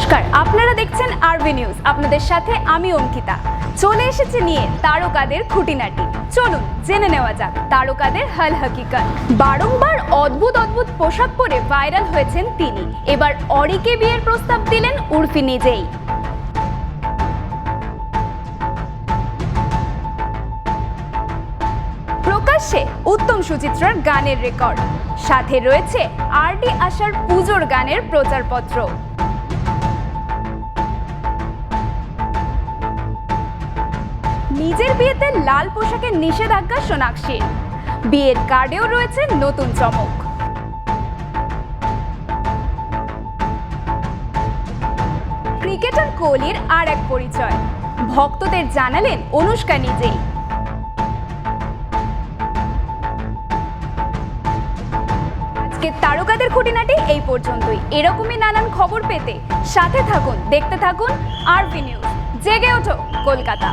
নমস্কার, আপনারা দেখছেন আরবি নিউজ। আপনাদের সাথে আমি অঙ্কিতা। চলে এসেছে নিয়ে তারকাদের খুঁটিনাটি। চলুন জেনে নেওয়া যাক তারকাদের হাল হাকিকত। বারংবার অদ্ভুত অদ্ভুত পোশাক পরে ভাইরাল হয়েছেন তিনি। এবার অরিকে বিয়ের প্রস্তাব দিলেন উর্ফি নিজেই। প্রকাশ্যে উত্তম সুচিত্রার গানের রেকর্ড, সাথে রয়েছে আরডি আশার পুজোর গানের প্রচারপত্র। নিজের বিয়েতে লাল পোশাকের নিষেধাজ্ঞা সোনাক্ষীর, বিয়ের কার্ডেও রয়েছে নতুন চমক। ক্রিকেটার কোহলির আর এক পরিচয়, ভক্তদের জানালেন অনুষ্কা নিজেই। আজকে তারকাদের খুঁটিনাটি এই পর্যন্তই। এরকমই নানান খবর পেতে সাথে থাকুন, দেখতে থাকুন আরবি নিউজ। জেগে ওঠো কলকাতা।